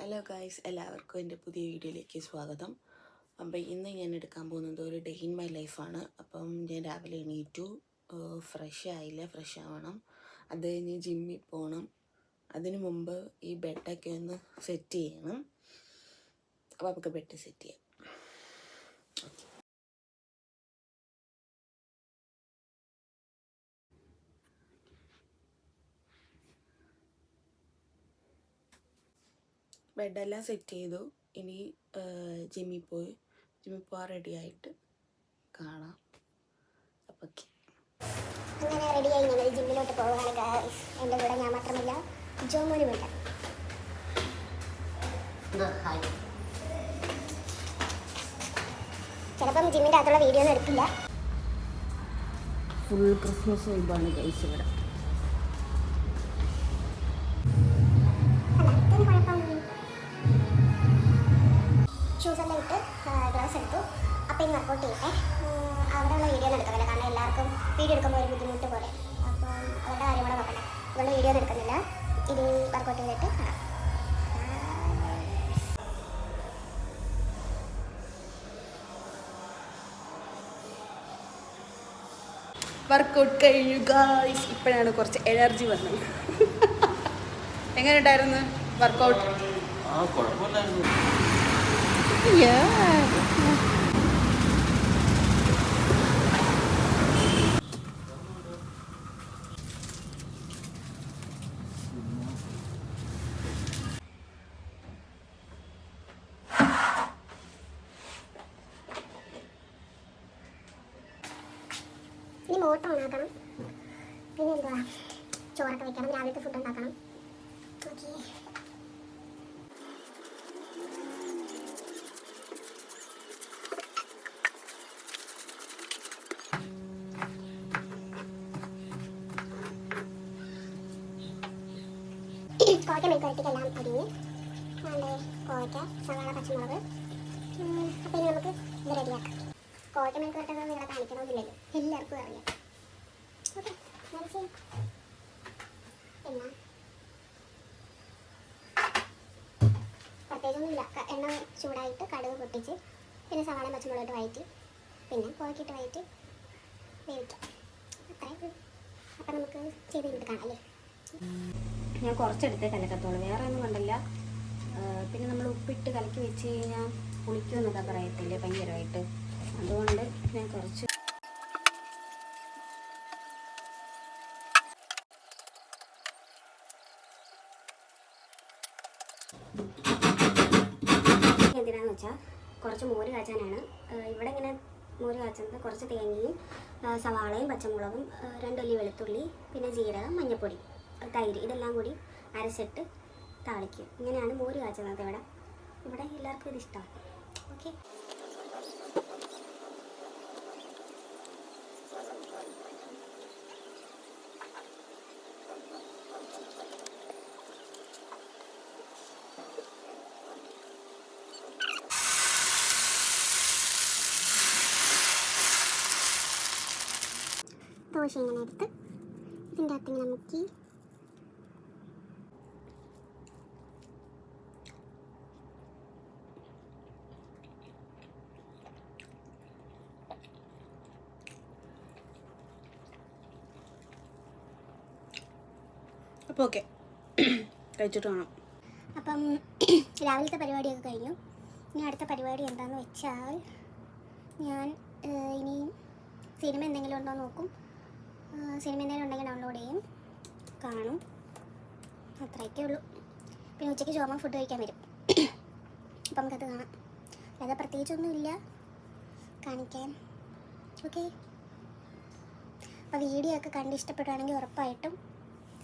Hello guys, എല്ലാവർക്കും എൻ്റെ പുതിയ വീഡിയോയിലേക്ക് സ്വാഗതം. അപ്പം ഇന്ന് ഞാൻ എടുക്കാൻ പോകുന്നത് ഒരു ഡേ ഇൻ മൈ ലൈഫാണ്. അപ്പം ഞാൻ രാവിലെ എണീറ്റു, ഫ്രഷ് ആവണം. അത് കഴിഞ്ഞ് ജിമ്മിൽ പോകണം. അതിനു മുമ്പ് ഈ ബെഡൊക്കെ ഒന്ന് സെറ്റ് ചെയ്യണം. അപ്പോൾ നമുക്ക് ബെഡ് സെറ്റ് ചെയ്യാം. ബെഡെല്ലാം സെറ്റ് ചെയ്തു. ഇനി ജിമ്മിൽ പോകാൻ റെഡി ആയിട്ട് കാണാം. അപ്പം അങ്ങനെ റെഡിയായി ഞങ്ങൾ ജിമ്മിലോട്ട് പോവുകയാണ് ഗായ്സ്. എൻ്റെ കൂടെ ഞാൻ മാത്രമല്ല, ജോമോനുമില്ല. ചിലപ്പം ജിമ്മിൻ്റെ അകത്തുള്ള വീഡിയോ ഒന്നും എടുക്കില്ല. ഫുൾ ക്രിസ്മസ് വൈബാണ് ഗൈസ് ഇവിടെ. ഷൂസെല്ലാം ഇട്ട് ഗ്ലൗസ് എടുത്തു. അപ്പം ഇനി വർക്കൗട്ട് ചെയ്യട്ടെ. അവിടെയുള്ള വീഡിയോ ഒന്നും എടുക്കുന്നില്ല, കാരണം എല്ലാവർക്കും വീഡിയോ എടുക്കുമ്പോൾ ഒരു ബുദ്ധിമുട്ട് പോലെ. അപ്പം അവരുടെ കാര്യം കൂടെ നോക്കട്ടെ, അതുകൊണ്ട് വീഡിയോ ഒന്നും എടുക്കുന്നില്ല. ഇനി വർക്കൗട്ട് ചെയ്തിട്ട് കാണാം. വർക്കൗട്ട് കഴിഞ്ഞു ഗായ്സ്. ഇപ്പോഴാണ് കുറച്ച് എനർജി വന്നത്. എങ്ങനെ ഉണ്ടായിരുന്നു വർക്കൗട്ട്? ഇനി മോട്ടർ ഉണ്ടാക്കണം. പിന്നെ എന്തുവാ, ചോറൊക്കെ വെക്കണം, രാവിലത്തെ ഫുഡ് ഉണ്ടാക്കണം. ഓക്കെ, കോവയ്ക്ക മെഴുക്കുവരട്ടിക്കെല്ലാം അരിഞ്ഞ് കോവയ്ക്ക, സവാള, പച്ചമുളക്. അപ്പോൾ ഇനി നമുക്ക് ഇത് റെഡിയാക്കാം. കോവയ്ക്ക മെഴുക്കുവരട്ടൊന്നും നിങ്ങളെ കാണിക്കണമെന്നില്ലല്ലോ, എല്ലാവർക്കും അറിയാം. ഓക്കെ, പിന്നെ പ്രത്യേകിച്ചൊന്നുമില്ല. എണ്ണ ചൂടായിട്ട് കടുക് പൊട്ടിച്ച് പിന്നെ സവാള പച്ചമുളകിട്ട് വഴറ്റി പിന്നെ കോവയ്ക്കിട്ട് വഴറ്റി വേവിക്കാം. അത്രയും. അപ്പം നമുക്ക് ചെയ്ത് കഴിഞ്ഞിട്ട് കാണാം അല്ലേ. ഞാൻ കുറച്ചെടുത്തേ കലക്കത്തോളൂ, വേറെ ഒന്നും കണ്ടില്ല. പിന്നെ നമ്മൾ ഉപ്പിട്ട് കലക്കി വെച്ച് കഴിഞ്ഞാൽ പുളിക്കുമെന്നൊക്കെ പറയത്തില്ലേ ഭയങ്കരമായിട്ട്, അതുകൊണ്ട് ഞാൻ കുറച്ച് എന്തിനാന്ന് വെച്ചാൽ കുറച്ച് മോര് കാച്ചാനാണ്. ഇവിടെ ഇങ്ങനെ മോര് കാച്ചുന്നത് കുറച്ച് തേങ്ങയും സവാളയും പച്ചമുളകും 2 അല്ലി വെളുത്തുള്ളി പിന്നെ ജീരകം, മഞ്ഞൾപ്പൊടി, തൈര് ഇതെല്ലാം കൂടി അരച്ചിട്ട് താളിക്കും. ഇങ്ങനെയാണ് മോര് കാച്ചുന്നത് ഇവിടെ എല്ലാവർക്കും ഇത് ഇഷ്ടമാണ്. ഓക്കെ, ദോശ ഇങ്ങനെ എടുത്ത് ഇതിൻ്റെ അകത്ത് ഇങ്ങനെ മുക്കി അപ്പോൾ ഓക്കെ, കഴിച്ചിട്ട് കാണാം. അപ്പം രാവിലത്തെ പരിപാടിയൊക്കെ കഴിഞ്ഞു. ഇനി അടുത്ത പരിപാടി എന്താണെന്ന് വെച്ചാൽ ഞാൻ ഇനി സിനിമ എന്തെങ്കിലും ഉണ്ടോ നോക്കും. സിനിമ എന്തെങ്കിലും ഉണ്ടെങ്കിൽ ഡൗൺലോഡ് ചെയ്യും, കാണും. അത്രയൊക്കെ ഉള്ളൂ. പിന്നെ ഉച്ചയ്ക്ക് ജോമ ഫുഡ് കഴിക്കാൻ വരും, അപ്പം നമുക്കത് കാണാം. അല്ലാതെ പ്രത്യേകിച്ചൊന്നുമില്ല കാണിക്കാൻ. ഓക്കെ, അപ്പോൾ വീഡിയോ ഒക്കെ കണ്ട് ഇഷ്ടപ്പെടുകയാണെങ്കിൽ ഉറപ്പായിട്ടും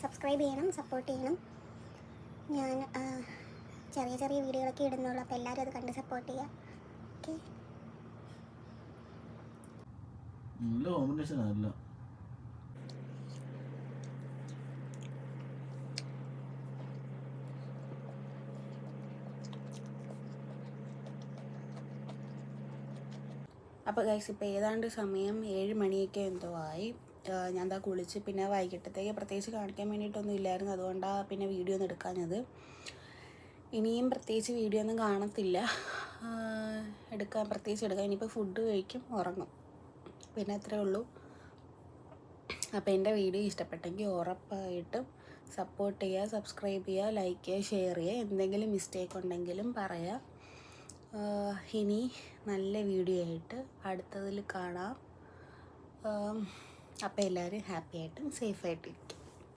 സബ്സ്ക്രൈബ് ചെയ്യണം, സപ്പോർട്ട് ചെയ്യണം. ഞാൻ ചെറിയ ചെറിയ വീഡിയോകളൊക്കെ ഇടുന്നുള്ളൂ, അപ്പോൾ എല്ലാവരും അത് കണ്ട് സപ്പോർട്ട് ചെയ്യുക. ഓക്കെ, നല്ല കോമ്പിനേഷൻ അല്ല. അപ്പോൾ ഗൈസ്, ഇപ്പോൾ ഏതാണ്ട് സമയം 7 മണിയൊക്കെ എന്തോ ആയി. ഞാൻ എന്താ കുളിച്ച് പിന്നെ വൈകിട്ടത്തേക്ക് പ്രത്യേകിച്ച് കാണിക്കാൻ വേണ്ടിയിട്ടൊന്നും ഇല്ലായിരുന്നു, അതുകൊണ്ടാണ് പിന്നെ വീഡിയോ ഒന്നും എടുക്കാഞ്ഞത്. ഇനിയും പ്രത്യേകിച്ച് വീഡിയോ ഒന്നും കാണത്തില്ല. പ്രത്യേകിച്ച് എടുക്കാം. ഇനിയിപ്പോൾ ഫുഡ് കഴിക്കും, ഉറങ്ങും, പിന്നെ അത്രേ ഉള്ളൂ. അപ്പോൾ എൻ്റെ വീഡിയോ ഇഷ്ടപ്പെട്ടെങ്കിൽ ഉറപ്പായിട്ടും സപ്പോർട്ട് ചെയ്യുക, സബ്സ്ക്രൈബ് ചെയ്യുക, ലൈക്ക് ചെയ്യുക, ഷെയർ ചെയ്യുക. എന്തെങ്കിലും മിസ്റ്റേക്ക് ഉണ്ടെങ്കിലും പറയാം. ഇനി നല്ല വീഡിയോ ആയിട്ട് അടുത്തതിൽ കാണാം. അപ്പോൾ എല്ലാവരും ഹാപ്പി ആയിട്ടും സേഫായിട്ടിരിക്കും.